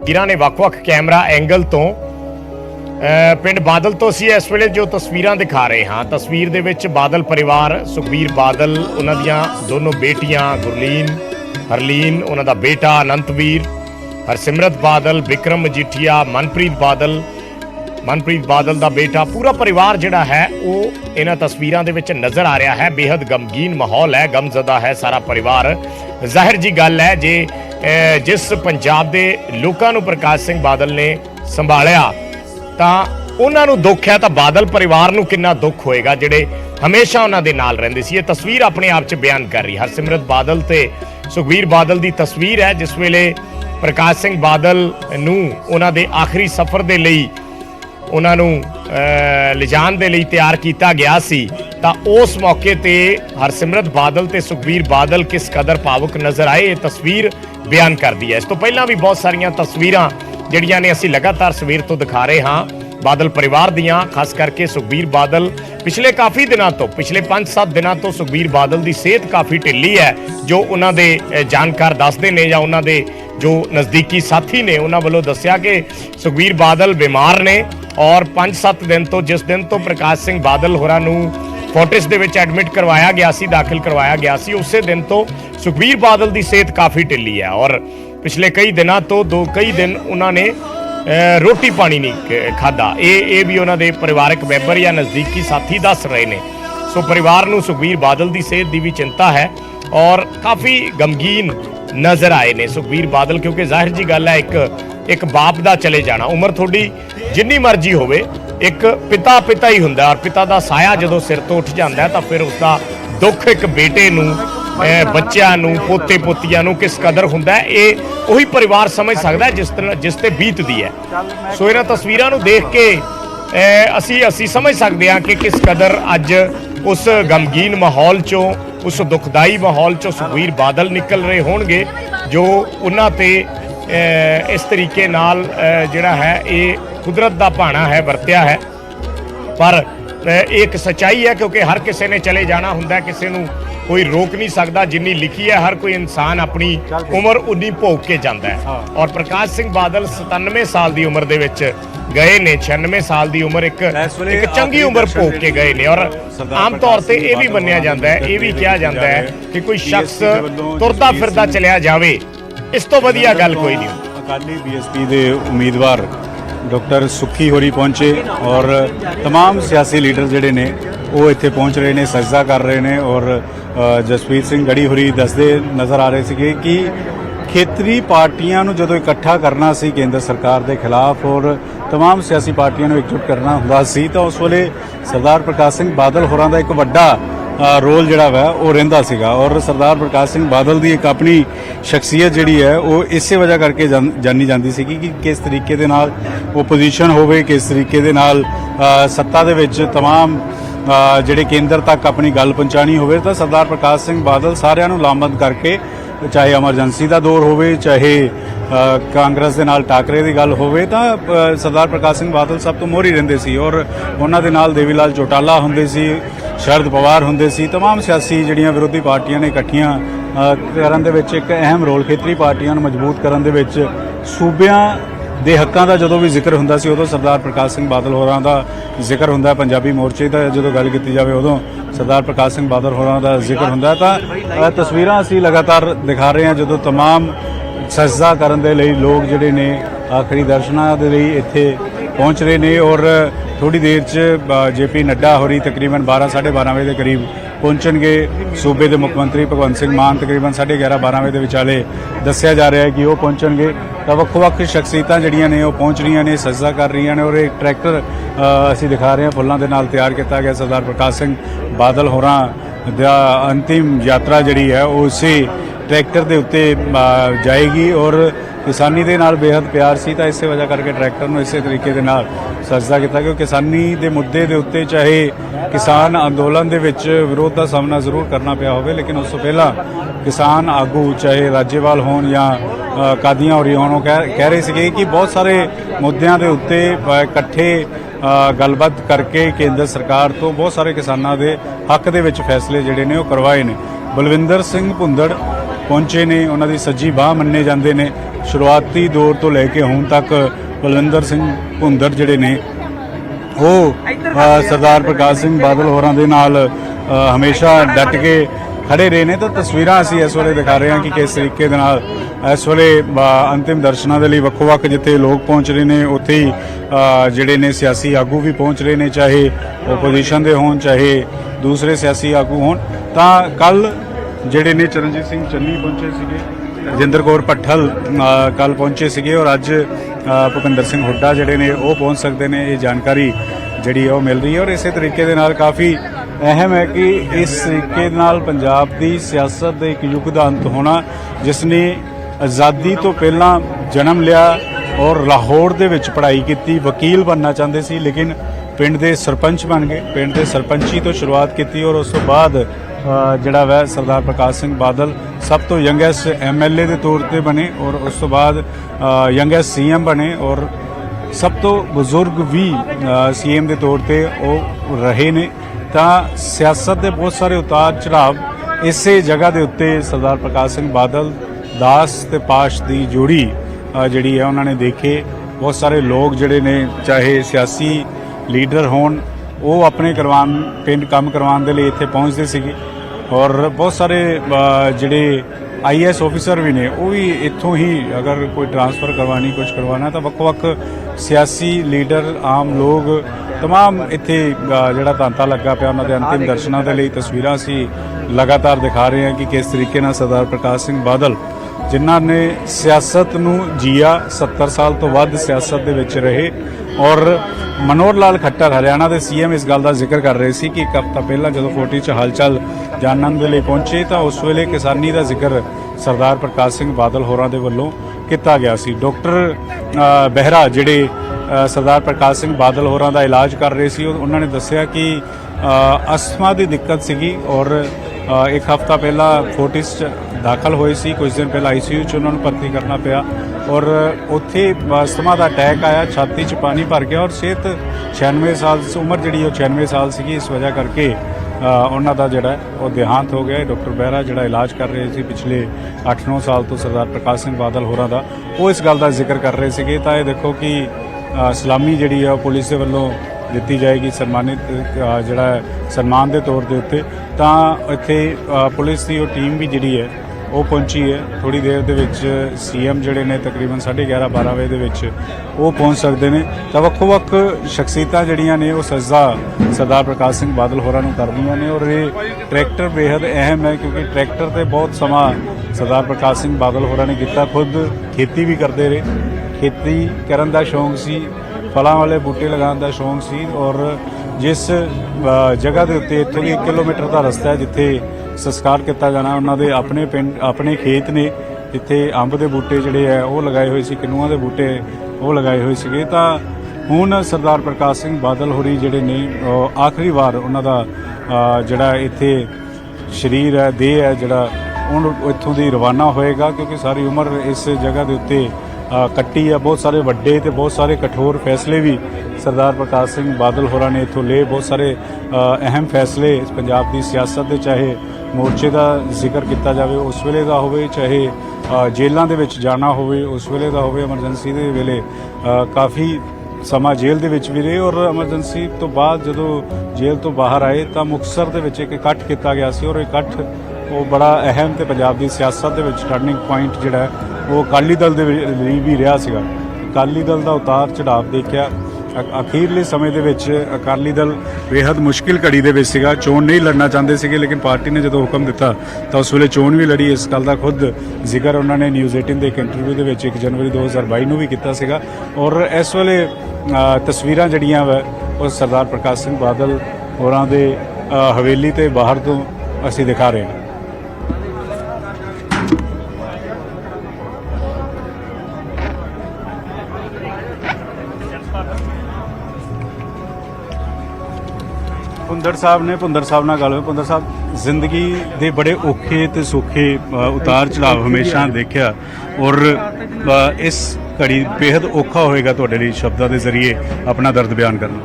ਤਸਵੀਰਾਂ ਨੇ ਵੱਖ-ਵੱਖ ਕੈਮਰਾ ਐਂਗਲ ਤੋਂ ਪਿੰਡ ਬਾਦਲ ਤੋਂ ਅਸੀਂ ਇਸ ਵੇਲੇ ਜੋ ਤਸਵੀਰਾਂ ਦਿਖਾ ਰਹੇ ਹਾਂ। ਤਸਵੀਰ ਦੇ ਵਿੱਚ ਬਾਦਲ ਪਰਿਵਾਰ, ਸੁਖਬੀਰ ਬਾਦਲ, ਉਹਨਾਂ ਦੀਆਂ ਦੋਨੋਂ ਬੇਟੀਆਂ ਗੁਰਲੀਨ, ਹਰਲੀਨ, ਉਹਨਾਂ ਦਾ ਬੇਟਾ ਅਨੰਤਵੀਰ, ਹਰਸਿਮਰਤ ਬਾਦਲ, ਵਿਕਰਮ ਮਜੀਠੀਆ, ਮਨਪ੍ਰੀਤ ਬਾਦਲ ਦਾ बेटा, पूरा परिवार जिहड़ा है वो इन्हां तस्वीरां दे विच नज़र आ रहा है। बेहद गमगीन माहौल है, गमज़दा है सारा परिवार। ज़ाहिर जी गल है जे जिस पंजाब दे लोकां नूं प्रकाश सिंह बादल ने संभालिया तां उन्हां नूं दुख है, तां बादल परिवार नूं किन्ना दुख होएगा जिहड़े हमेशा उन्हां दे नाल रहिंदे सी। ये तस्वीर अपने आप च बयान कर रही। हरसिमरत बादल ते सुखबीर बादल दी तस्वीर है जिस वेले प्रकाश सिंह बादल नूं उन्हां दे आखिरी सफ़र दे लई ਉਹਨਾਂ ਨੂੰ ਲਿਜਾਣ ਦੇ ਲਈ ਤਿਆਰ ਕੀਤਾ ਗਿਆ ਸੀ ਤਾਂ ਉਸ ਮੌਕੇ ਤੇ ਹਰਸਿਮਰਤ ਬਾਦਲ ਤੇ ਸੁਖਬੀਰ ਬਾਦਲ ਕਿਸ ਕਦਰ ਭਾਵੁਕ ਨਜ਼ਰ ਆਏ, ਇਹ ਤਸਵੀਰ ਬਿਆਨ ਕਰਦੀ ਹੈ। ਇਸ ਤੋਂ ਪਹਿਲਾਂ ਵੀ ਬਹੁਤ ਸਾਰੀਆਂ ਤਸਵੀਰਾਂ ਜਿਹੜੀਆਂ ਨੇ ਅਸੀਂ ਲਗਾਤਾਰ ਸਵੇਰ ਤੋਂ ਦਿਖਾ ਰਹੇ ਹਾਂ ਬਾਦਲ ਪਰਿਵਾਰ ਦੀਆਂ। ਖਾਸ ਕਰਕੇ ਸੁਖਬੀਰ ਬਾਦਲ ਪਿਛਲੇ ਕਾਫੀ ਦਿਨਾਂ ਤੋਂ, ਪਿਛਲੇ 5-7 ਦਿਨਾਂ ਤੋਂ ਸੁਖਬੀਰ ਬਾਦਲ ਦੀ ਸਿਹਤ ਕਾਫੀ ਢਿੱਲੀ ਹੈ। ਜੋ ਉਹਨਾਂ ਦੇ ਜਾਣਕਾਰ ਦੱਸਦੇ ਨੇ ਜਾਂ ਉਹਨਾਂ ਦੇ ਜੋ ਨਜ਼ਦੀਕੀ ਸਾਥੀ ਨੇ ਉਹਨਾਂ ਵੱਲੋਂ ਦੱਸਿਆ ਕਿ ਸੁਖਬੀਰ ਬਾਦਲ ਬਿਮਾਰ ਨੇ और 5-7 दिन तो जिस दिन तो प्रकाश सिंह बादल होरां नूं फोर्टिस दे विच एडमिट करवाया गया सी, दाखिल करवाया गया सी, उस दिन तो सुखबीर बादल की सेहत काफ़ी ढिली है और पिछले कई दिनों तो कई दिन उन्होंने रोटी पानी नहीं खादा। ये भी उन्होंने परिवारक मैंबर या नज़दीकी साथी दस रहे हैं। सो परिवार नूं सुखबीर बादल की सेहत की भी चिंता है और काफ़ी गमगीन नज़र आए ने सुखबीर बादल, क्योंकि जाहिर जी गल है एक बाप का चले जाना, उम्र थोड़ी जिन्नी मर्जी होवे, एक पिता ही हुंदा और पिता का साया जो सिर तो उठ जाता है तो फिर उसका दुख एक बेटे नूं, बच्चों नूं, पोते पोतियां नूं किस कदर हुंदा है, ये वही परिवार समझ सकता है जिस ते बीतदी है। सो इन्हां तस्वीरां नूं देख के असी समझ सकते हैं कि किस कदर अज उस गमगीन माहौल चों, उस दुखदाई माहौल चों सुखबीर बादल निकल रहे होणगे जो उन्हां ते इस तरीके नाल जिहड़ा है ये कुदरत का भाना है, वरत्या है। पर एक सच्चाई है क्योंकि हर किसी ने चले जाना हुंदा, किसी नूं कोई रोक नहीं सकता। जिन्नी लिखी है हर कोई इंसान अपनी उम्र उन्नी भोग के जाता है और प्रकाश सिंह बादल 97 साल की उम्र दे विच गए ने, 96 साल की उम्र एक चंगी उम्र भोग के गए ने। और आम तौर पर यह भी मन्निया जाता है, ये भी कहा जाता है कि कोई शख्स तुरदा फिरदा चलिया जावे, इस तो वधिया गल कोई नहीं। अकाली बीएसपी के उम्मीदवार डॉक्टर सुखी होरी पहुंचे और तमाम सियासी लीडर जिहड़े ने वो इत्थे पहुंच रहे हैं, सजदा कर रहे हैं और जसवीर सिंह गढ़ी होरी दसदे नज़र आ रहे थे कि खेतरी पार्टियां नूं जदों इकट्ठा करना सी केंद्र सरकार के खिलाफ और तमाम सियासी पार्टियां नूं एकजुट करना हुंदा सी तो उस वेले सरदार प्रकाश सिंह बादल होरां दा एक वड्डा रोल जिहड़ा वा वो रहिंदा सीगा और सरदार प्रकाश सिंह बादल की एक अपनी शख्सियत जिहड़ी है वो इसे वजह करके जानी जाती सी कि किस तरीके दे नाल ओपोजिशन होवे, किस तरीके दे नाल सत्ता दे विच तमाम जिहड़े केंद्र तक अपनी गल पहुंचानी होवे तो सरदार प्रकाश सिंह बादल सारिआं नूं लामबंद करके, चाहे एमरजेंसी का दौर होवे, चाहे कांग्रेस के नाल टाकरे की गल होवे तो सरदार प्रकाश सिंह बादल सब तो मोहरी रहिंदे सी और उन्हां दे नाल देवीलाल चौटाला हुंदे सी, शरद पवार हुंदे सी। तमाम सियासी जिहड़ियां विरोधी पार्टियां ने इकट्ठियां करन दे विच एक अहम रोल खेतरी पार्टियां नूं मजबूत करन दे विच सूबियां दे हक्कां दा जदों भी जिक्र हुंदा सी उदों सरदार प्रकाश सिंह बादल होरां दा जिक्र हुंदा, पंजाबी मोर्चे दा जदों गल कीती जावे उदों सरदार प्रकाश सिंह बादल होरां दा जिक्र हुंदा। तां तस्वीरां असीं लगातार दिखा रहे हैं जदों तमाम सजदा करन दे लई लोग जिहड़े ने आखिरी दर्शनां दे लई इत्थे पहुंच रहे ने और थोड़ी देर च JP नड्डा होरी तकरीबन 12-12:30 बजे के करीब पहुंचणगे। सूबे के मुख्यमंत्री भगवंत सिंह मान तकरीबन 11:30-12 बजे के विचाले दस्सिया जा रहा है कि वो पहुंचणगे। तो ਵੱਖ-ਵੱਖ शख्सियतां जिहड़ियां ने वो पहुंच रही ने, सजदा कर रही ने और एक ट्रैक्टर असीं दिखा रहे हैं फुल्लां दे नाल तैयार किया गया सरदार प्रकाश सिंह बादल होरां दा अंतिम यात्रा जिहड़ी है वो उसी ट्रैक्टर के उत्ते जाएगी और किसानी दे नाल बेहद प्यार सी तो इस वजह करके ट्रैक्टर नूं इस तरीके दे नाल सजदा किया कि किसानी के मुद्दे के उत्ते चाहे किसान अंदोलन दे विच विरोध का सामना जरूर करना पिया होवे लेकिन उस तो पहला किसान आगू चाहे राज्यपाल होण या कादियां होरी होण कह रहे थे कि बहुत सारे मुद्दों के उत्ते इकट्ठे गलबात करके केंद्र सरकार तो बहुत सारे किसानों के हक दे विच फैसले जिहड़े ने वो करवाए ने। बलविंदर सिंह भुंदड़ पहुंचे ने, उन्होंने सज्जी बाह मन्ने जाते हैं शुरुआती दौर तो लैके हुण तक बलविंदर सिंह भुंदर जिहड़े ने ਉਹ सरदार प्रकाश सिंह बादल होरां दे नाल हमेशा डट के खड़े रहे ने। तो तस्वीरां असीं इस वेले दिखा रहे हैं कि किस तरीके दे नाल इस वेले अंतिम दर्शनां दे लई ਵੱਖ-ਵੱਖ जिथे लोग पहुंच रहे ने उत्थे ही जिहड़े ने सियासी आगू भी पहुंच रहे ने, चाहे ओपोजिशन दे होण चाहे दूसरे सियासी आगू होण। तां कल जिहड़े ने चरणजीत सिंह चन्नी पहुंचे सीगे, रजिंदर कौर भट्ठल कल पहुंचे सीगे और अज भुपिंदर सिंह हुड्डा जिहड़े ने वो पहुंच सकते हैं। ये जानकारी जिहड़ी है वो मिल रही है और इस तरीके दे नाल काफ़ी अहम है कि इस तरीके नाल पंजाब की सियासत दे एक युग का अंत होना, जिसने आज़ादी तो पहला जन्म लिया और लाहौर दे विच पढ़ाई की, वकील बनना चाहते सी लेकिन पिंड दे सरपंच बन गए, पिंड दे सरपंची तो शुरुआत की और उस तो बाद जिहड़ा वह सरदार प्रकाश सिंह बादल सब तो यंगेस्ट MLA के तौर पर बने और उस तो बाद यंगेस्ट CM बने और सब तो बजुर्ग भी CM के तौर पर वो रहे ने। ਤਾਂ ਸਿਆਸਤ ਦੇ ਬਹੁਤ ਸਾਰੇ ਉਤਾਰ ਚੜਾਵ ਇਸੇ ਜਗ੍ਹਾ ਦੇ ਉੱਤੇ ਸਰਦਾਰ ਪ੍ਰਕਾਸ਼ ਸਿੰਘ ਬਾਦਲ ਦਾਸ ਤੇ ਪਾਸ਼ ਦੀ ਜੋੜੀ ਜਿਹੜੀ ਹੈ ਉਹਨਾਂ ਨੇ ਦੇਖੇ। ਬਹੁਤ ਸਾਰੇ ਲੋਕ ਜਿਹੜੇ ਨੇ ਚਾਹੇ ਸਿਆਸੀ ਲੀਡਰ ਹੋਣ ਉਹ ਆਪਣੇ ਪਿੰਡ ਕੰਮ ਕਰਵਾਉਣ ਦੇ ਲਈ ਇੱਥੇ ਪਹੁੰਚਦੇ ਸੀਗੇ ਔਰ ਬਹੁਤ ਸਾਰੇ ਜਿਹੜੇ IAS ऑफिसर भी ने वो भी इत्थों ही अगर कोई ट्रांसफ़र करवानी कुछ करवाना तो ਵੱਖ-ਵੱਖ सियासी लीडर आम लोग तमाम इत्थे जिहड़ा तांता लगा पिया उन्हां दे अंतिम दर्शनां दे लई तस्वीरां असीं लगातार दिखा रहे हैं कि किस तरीके नाल सरदार प्रकाश सिंह बादल जिन्हां ने सियासत नूं जिया 70 साल तो वध सियासत दे विच रहे और मनोहर लाल खट्टर हरियाणा के CM इस गल का जिक्र कर रहे थे कि एक हफ्ता पहला जो कोटी च हालचाल जानने के लिए पहुंचे तो उस वेले किसानी का जिक्र सरदार प्रकाश सिंह बादल होरां दे वल्लों किया गया सी। डॉक्टर बेहरा जिहड़े सरदार प्रकाश सिंह बादल होरां दा इलाज कर रहे सी उन्होंने दस्सिया कि अस्थमा की दिक्कत सीगी और एक हफ्ता पहला फोर्टिस दाखल होए सी, कुछ दिन पहला ICU च उन्होंने भर्ती करना पिया और उत्थे अस्थमा का अटैक आया, छाती च पानी भर गया और सेहत 96 साल उम्र जी 96 साल सी। इस वजह करके उन्हों का जोड़ा वो देहांत हो गया। डॉक्टर बेहरा जोड़ा इलाज कर रहे थे पिछले 8-9 साल तो सरदार प्रकाश सिंह बादल होरां दा वो इस गल का जिक्र कर रहे थे। तो ये देखो कि सलामी जी है पुलिस के वलों दी जाएगी, सम्मानित जोड़ा सन्मान के तौर के उत्ते। तो इत्थे पुलिस की टीम भी जी है वो पहुंची है। थोड़ी देर दे विच CM जिहड़े ने तकरीबन 11:30-12 बजे दे विच वो पहुंच सकते हैं। तो ਵੱਖ-ਵੱਖ शख्सियतां जिहड़ियां ने वो सजदा सरदार प्रकाश सिंह बादल होरां नूं करदियां ने और ये ट्रैक्टर बेहद अहम है क्योंकि ट्रैक्टर ते बहुत समा सरदार प्रकाश सिंह बादल होरां ने कीता। खुद खेती भी करते रहे, खेती करन दा शौक सी, फलां वाले बूटे लगाउण दा शौक सी और जिस जगह के उत्ते इत्थों 1 किलोमीटर का रस्ता है जिथे संस्कार किया जाना उन्होंने अपने पिंड अपने खेत ने जिथे अंब के बूटे जोड़े है वो लगाए हुए सी, किन्नुआं के बूटे वो लगाए हुए थे। तो हुण सरदार प्रकाश सिंह बादल होरी जिहड़े ने आखिरी बार उन्हां दा जिहड़ा इत्थे शरीर है देह है जिहड़ा हुण इत्थों दी रवाना होएगा क्योंकि सारी उम्र इस जगह के उत्ते कट्टी है। बहुत सारे वड्डे ते बहुत सारे कठोर फैसले भी सरदार प्रकाश सिंह बादल होरां ने इत्थों ले, बहुत सारे अहम फैसले पंजाब की सियासत के चाहे मोर्चे का जिक्र किया जाए उस वेले का होवे, चाहे जेलों के विच जाना होवे उस वेले का होवे, एमरजेंसी के वेले काफ़ी समा जेल दे विच भी रहे और एमरजेंसी तो बाद जो जेल तो बाहर आए तो मुक्तसर दे विच एक इकट्ठ किया गया सी और इकट्ठ वो बड़ा अहम तो पंजाब की सियासत के विच टर्निंग पॉइंट जिहड़ा वो अकाली दल दे ਲਈ भी रहा सीगा। अकाली दल का उतार चढ़ाव देखिया अखीरले समय दे विच अकाली दल बेहद मुश्किल घड़ी दे विच सीगा, चोण नहीं लड़ना चाहते थे लेकिन पार्टी ने जो हुक्म दिता तो उस वेले चोण भी लड़ी। इस गल का खुद जिक्र उन्होंने न्यूज़ 18 के एक इंटरव्यू के 1 जनवरी 2022 में भी किया सीगा और इस वेले तस्वीरां जड़ियां वा वो सरदार प्रकाश सिंह बादल होरां दे हवेली ते बाहर तो असीं दिखा रहे हैं। ਭੁੰਦਰ ਸਾਹਿਬ ਨਾਲ ਗੱਲ ਹੋਈ। ਭੁੰਦਰ ਸਾਹਿਬ ਜ਼ਿੰਦਗੀ ਦੇ ਬੜੇ ਔਖੇ ਤੇ ਸੌਖੇ ਉਤਾਰ ਚੜਾਵ ਹਮੇਸ਼ਾ ਦੇਖਿਆ ਔਰ ਇਸ ਘੜੀ ਬੇहद ਔਖਾ ਹੋਏਗਾ ਤੁਹਾਡੇ ਲਈ ਸ਼ਬਦਾਂ ਦੇ ਜ਼ਰੀਏ ਆਪਣਾ ਦਰਦ ਬਿਆਨ ਕਰਨਾ।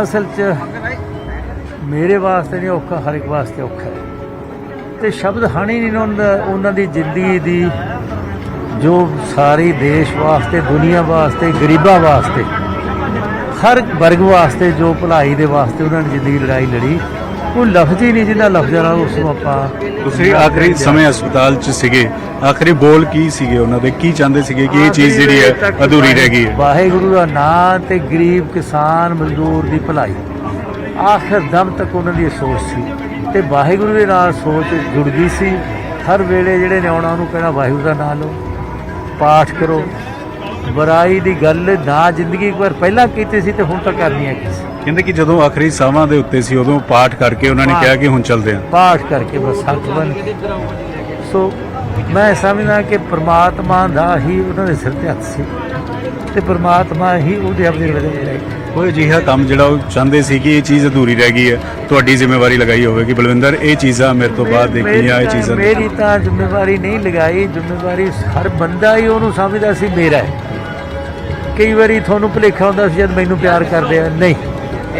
ਅਸਲ 'ਚ ਮੇਰੇ ਵਾਸਤੇ ਨਹੀਂ ਔਖਾ, ਹਰ ਇੱਕ ਵਾਸਤੇ ਔਖਾ ਹੈ ਤੇ ਸ਼ਬਦ ਹਨ ਹੀ ਨਹੀਂ ਉਹਨਾਂ ਦੀ ਜ਼ਿੰਦਗੀ ਦੀ, ਜੋ ਸਾਰੀ ਦੇਸ਼ ਵਾਸਤੇ, ਦੁਨੀਆ ਵਾਸਤੇ, ਗਰੀਬਾਂ ਵਾਸਤੇ, ਹਰ ਵਰਗ ਵਾਸਤੇ, ਜੋ ਭਲਾਈ ਦੇ ਵਾਸਤੇ ਉਹਨਾਂ ਨੇ ਜ਼ਿੰਦਗੀ ਲੜਾਈ ਲੜੀ। ਕੋਈ ਲਫ਼ਜ਼ ਹੀ ਨਹੀਂ ਜਿਹਨਾਂ ਲਫ਼ਜ਼ਾਂ ਨਾਲ ਉਸ ਨੂੰ ਆਪਾਂ। ਤੁਸੀਂ ਆਖਰੀ ਸਮੇਂ ਹਸਪਤਾਲ 'ਚ ਸੀਗੇ, ਆਖਰੀ ਬੋਲ ਕੀ ਸੀਗੇ ਉਹਨਾਂ ਦੇ, ਕੀ ਚਾਹੁੰਦੇ ਸੀਗੇ ਕਿ ਇਹ ਚੀਜ਼ ਜਿਹੜੀ ਹੈ ਅਧੂਰੀ ਰਹਿ ਗਈ ਹੈ? ਵਾਹਿਗੁਰੂ ਦਾ ਨਾਂ ਤੇ ਗਰੀਬ ਕਿਸਾਨ ਮਜ਼ਦੂਰ ਦੀ ਭਲਾਈ, ਆਖਰ ਦਮ ਤੱਕ ਉਹਨਾਂ ਦੀ ਇਹ ਸੋਚ ਸੀ ਤੇ ਵਾਹਿਗੁਰੂ ਦੇ ਨਾਲ ਸੋਚ ਜੁੜ ਗਈ ਸੀ। ਹਰ ਵੇਲੇ ਜਿਹੜੇ ਨੇ ਆਉਣਾ ਉਹਨੂੰ ਕਹਿਣਾ ਵਾਹਿਗੁਰੂ ਦਾ ਨਾਂ ਲਓ, ਪਾਠ ਕਰੋ, ਬੁਰਾਈ ਦੀ ਗੱਲ ਨਾ ਜ਼ਿੰਦਗੀ ਇੱਕ ਵਾਰ ਪਹਿਲਾਂ ਕੀਤੀ ਸੀ ਤੇ ਹੁਣ ਤੱਕ ਕਰਨੀ ਹੈ ਕਿਸੇ। ਕਹਿੰਦੇ ਕਿ ਜਦੋਂ ਆਖਰੀ ਸਾਹਾਂ ਦੇ ਉੱਤੇ ਸੀ ਉਦੋਂ ਪਾਠ ਕਰਕੇ ਉਹਨਾਂ ਨੇ ਕਿਹਾ ਕਿ ਹੁਣ ਚੱਲਦੇ ਹਾਂ। ਪਾਠ ਕਰਕੇ ਬਸ ਹੱਥ ਬੰਨ੍ਹ ਕੇ। ਸੋ ਮੈਂ ਸਮਝਦਾ ਕਿ ਪ੍ਰਮਾਤਮਾ ਦਾ ਹੀ ਉਹਨਾਂ ਦੇ ਸਿਰ ਤੇ ਹੱਥ ਸੀ ਤੇ ਪ੍ਰਮਾਤਮਾ ਹੀ ਉਹਦੇ ਆਪਣੇ ਵਜੇ ਲਈ ਕੋਈ ਅਜਿਹਾ ਕੰਮ ਜਿਹੜਾ ਉਹ ਚਾਹੁੰਦੇ ਸੀ ਕਿ ਇਹ ਚੀਜ਼ ਅਧੂਰੀ ਰਹਿ ਗਈ ਹੈ, ਤੁਹਾਡੀ ਜ਼ਿੰਮੇਵਾਰੀ ਲਗਾਈ ਹੋਵੇ ਕਿ ਬਲਵਿੰਦਰ ਇਹ ਚੀਜ਼ਾਂ ਮੇਰੇ ਤੋਂ ਬਾਅਦ ਦੇਖੀਆਂ, ਇਹ ਚੀਜ਼ਾਂ ਮੇਰੀ ਤਾਂ ਜ਼ਿੰਮੇਵਾਰੀ ਨਹੀਂ ਲਗਾਈ। ਜ਼ਿੰਮੇਵਾਰੀ ਹਰ ਬੰਦਾ ਹੀ ਉਹਨੂੰ ਸਮਝਦਾ ਸੀ ਮੇਰਾ ਹੈ। ਕਈ ਵਾਰੀ ਤੁਹਾਨੂੰ ਭੁਲੇਖਾ ਹੁੰਦਾ ਸੀ ਜਦ ਮੈਨੂੰ ਪਿਆਰ ਕਰਦੇ ਆ, ਨਹੀਂ,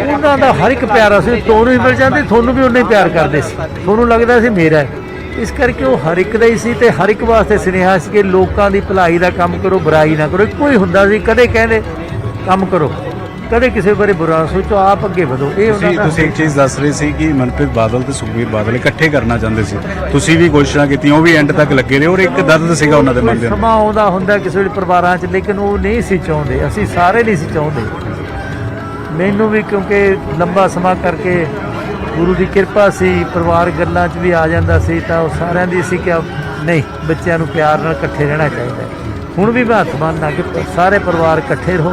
ਉਹਨਾਂ ਦਾ ਹਰ ਇੱਕ ਪਿਆਰਾ ਸੀ। ਤੁਹਾਨੂੰ ਵੀ ਮਿਲ ਜਾਂਦੇ, ਤੁਹਾਨੂੰ ਵੀ ਉਹਨੇ ਪਿਆਰ ਕਰਦੇ ਸੀ, ਤੁਹਾਨੂੰ ਲੱਗਦਾ ਸੀ ਮੇਰਾ ਹੈ। ਇਸ ਕਰਕੇ ਉਹ ਹਰ ਇੱਕ ਦਾ ਹੀ ਸੀ ਤੇ ਹਰ ਇੱਕ ਵਾਸਤੇ ਸੁਨੇਹਾ ਸੀ ਕਿ ਲੋਕਾਂ ਦੀ ਭਲਾਈ ਦਾ ਕੰਮ ਕਰੋ, ਬੁਰਾਈ ਨਾ ਕਰੋ। ਇੱਕੋ ਹੀ ਹੁੰਦਾ ਸੀ, ਕਦੇ ਕਹਿੰਦੇ ਕੰਮ ਕਰੋ, ਕਦੇ ਕਿਸੇ ਬਾਰੇ ਬੁਰਾ ਸੋਚੋ, ਆਪ ਅੱਗੇ ਵਧੋ। ਇਹ ਉਹਨਾਂ ਦਾ। ਤੁਸੀਂ ਇੱਕ ਚੀਜ਼ ਦੱਸ ਰਹੇ ਸੀ ਕਿ ਮਨਪ੍ਰੀਤ ਬਾਦਲ ਤੇ ਸੁਖਬੀਰ ਬਾਦਲ ਇਕੱਠੇ ਕਰਨਾ ਚਾਹੁੰਦੇ ਸੀ, ਤੁਸੀਂ ਵੀ ਕੋਸ਼ਿਸ਼ਾਂ ਕੀਤੀਆਂ, ਉਹ ਵੀ ਐਂਡ ਤੱਕ ਲੱਗੇ ਰਹੇ, ਔਰ ਇੱਕ ਦਰਦ ਸੀਗਾ ਉਹਨਾਂ ਦੇ ਮਨ ਦੇ ਅੰਦਰ। ਸਮਾਂ ਆਉਂਦਾ ਹੁੰਦਾ ਕਿਸੇ ਵੇਲੇ ਪਰਿਵਾਰਾਂ 'ਚ, ਲੇਕਿਨ ਉਹ ਨਹੀਂ ਸੀ ਚਾਹੁੰਦੇ, ਅਸੀਂ ਸਾਰੇ ਨਹੀਂ ਸੀ ਚਾਹੁੰਦੇ। ਮੈਨੂੰ ਵੀ ਕਿਉਂਕਿ ਲੰਬਾ ਸਮਾਂ ਕਰਕੇ ਗੁਰੂ ਦੀ ਕਿਰਪਾ ਸੀ, ਪਰਿਵਾਰ ਗੱਲਾਂ 'ਚ ਵੀ ਆ ਜਾਂਦਾ ਸੀ, ਤਾਂ ਉਹ ਸਾਰਿਆਂ ਦੀ ਸੀ ਕਿ ਨਹੀਂ, ਬੱਚਿਆਂ ਨੂੰ ਪਿਆਰ ਨਾਲ ਇਕੱਠੇ ਰਹਿਣਾ ਚਾਹੀਦਾ। ਹੁਣ ਵੀ ਮੈਂ ਹੱਥ ਬੰਨ੍ਹਦਾ ਕਿ ਸਾਰੇ ਪਰਿਵਾਰ ਇਕੱਠੇ ਰਹੋ,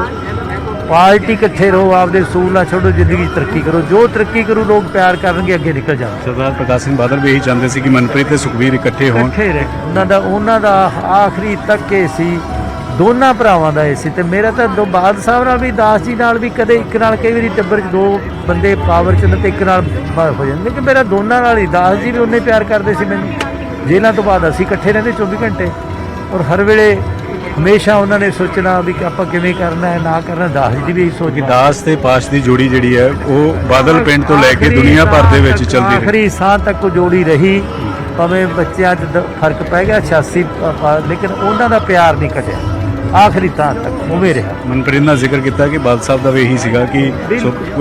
ਪਾਰਟੀ ਇਕੱਠੇ ਰਹੋ, ਆਪਦੇ ਅਸੂਲ ਨਾ ਛੱਡੋ, ਜ਼ਿੰਦਗੀ 'ਚ ਤਰੱਕੀ ਕਰੋ। ਜੋ ਤਰੱਕੀ ਕਰੂ ਲੋਕ ਪਿਆਰ ਕਰਨਗੇ, ਅੱਗੇ ਨਿਕਲ ਜਾਣ। ਸਰਦਾਰ ਪ੍ਰਕਾਸ਼ ਸਿੰਘ ਬਾਦਲ ਵੀ ਇਹੀ ਚਾਹੁੰਦੇ ਸੀ ਕਿ ਮਨਪ੍ਰੀਤ ਤੇ ਸੁਖਬੀਰ ਇਕੱਠੇ ਹੋਣ। ਇਕੱਠੇ ਰਹੇ, ਉਹਨਾਂ ਦਾ ਆਖਰੀ ਤੱਕ ਇਹ ਸੀ, ਦੋਨਾਂ ਭਰਾਵਾਂ ਦਾ ਇਹ ਸੀ। ਤੇ ਮੇਰਾ ਤਾਂ ਦੋ ਬਾਦ ਸਾਹਿਬ ਨਾਲ ਵੀ, ਦਾਸ ਜੀ ਨਾਲ ਵੀ, ਕਦੇ ਇੱਕ ਨਾਲ, ਕਈ ਵਾਰੀ ਟੱਬਰ 'ਚ ਦੋ ਬੰਦੇ ਪਾਵਰ 'ਚ ਤੇ ਇੱਕ ਨਾਲ ਹੋ ਜਾਂਦੇ, ਕਿ ਮੇਰਾ ਦੋਨਾਂ ਨਾਲ ਹੀ। ਦਾਸ ਜੀ ਵੀ ਉਹਨੇ ਪਿਆਰ ਕਰਦੇ ਸੀ ਮੈਨੂੰ। ਜੇਲ੍ਹਾਂ ਤੋਂ ਬਾਅਦ ਅਸੀਂ ਇਕੱਠੇ ਰਹਿੰਦੇ 24 ਘੰਟੇ, ਔਰ ਹਰ ਵੇਲੇ ਹਮੇਸ਼ਾ ਉਹਨਾਂ ਨੇ ਸੋਚਣਾ ਵੀ ਆਪਾਂ ਕਿਵੇਂ ਕਰਨਾ ਹੈ, ਨਾ ਕਰਨਾ। ਦਾਸ ਜੀ ਵੀ ਇਹੀ ਸੋਚ ਕਿ ਦਾਸ ਤੇ ਪਾਸ਼ ਦੀ ਜੋੜੀ ਜਿਹੜੀ ਹੈ ਉਹ ਬਾਦਲ ਪਿੰਡ ਤੋਂ ਲੈ ਕੇ ਦੁਨੀਆ ਭਰ ਦੇ ਵਿੱਚ ਚੱਲਦੀ ਰਹੀ, ਆਖਰੀ ਸਾਹ ਤੱਕ ਉਹ ਜੋੜੀ ਰਹੀ। ਭਾਵੇਂ ਬੱਚਿਆਂ 'ਚ ਫਰਕ ਪੈ ਗਿਆ 86, ਲੇਕਿਨ ਉਹਨਾਂ ਦਾ ਪਿਆਰ ਨਹੀਂ ਘਟਿਆ, ਆਖਰੀ ਤਾਂ ਤੱਕ ਉਵੇਂ ਰਿਹਾ। ਮਨਪ੍ਰੀਤ ਨੇ ਜ਼ਿਕਰ ਕੀਤਾ ਕਿ ਬਾਦਲ ਸਾਹਿਬ ਦਾ ਵੀ ਇਹੀ ਸੀਗਾ ਕਿ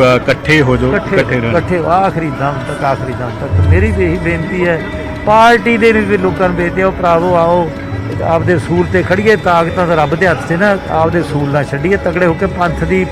ਇਕੱਠੇ ਹੋ ਜਾਓ, ਇਕੱਠੇ ਰਹਿਣਾ, ਇਕੱਠੇ ਆਖਰੀ ਦਮ ਤੱਕ, ਆਖਰੀ ਦਮ ਤੱਕ। ਮੇਰੀ ਵੀ ਇਹੀ ਬੇਨਤੀ ਹੈ, ਪਾਰਟੀ ਦੇ ਵੀ ਲੋਕਾਂ ਨੂੰ ਬੇਨਤੀ ਹੈ, ਉਹ ਭਰਾਵੋ ਆਓ ਆਪਦੇ ਅਸੂਲ ਤੇ ਖੜੀਏ। ਤਾਕਤਾਂ ਤਾਂ ਰੱਬ ਦੇ ਹੱਥ 'ਚ ਨਾ, ਆਪਦੇ ਅਸੂਲ ਨਾਲ ਛੱਡੀਏ, ਤਗੜੇ ਹੋ ਕੇ ਪੰਥ ਦੀ,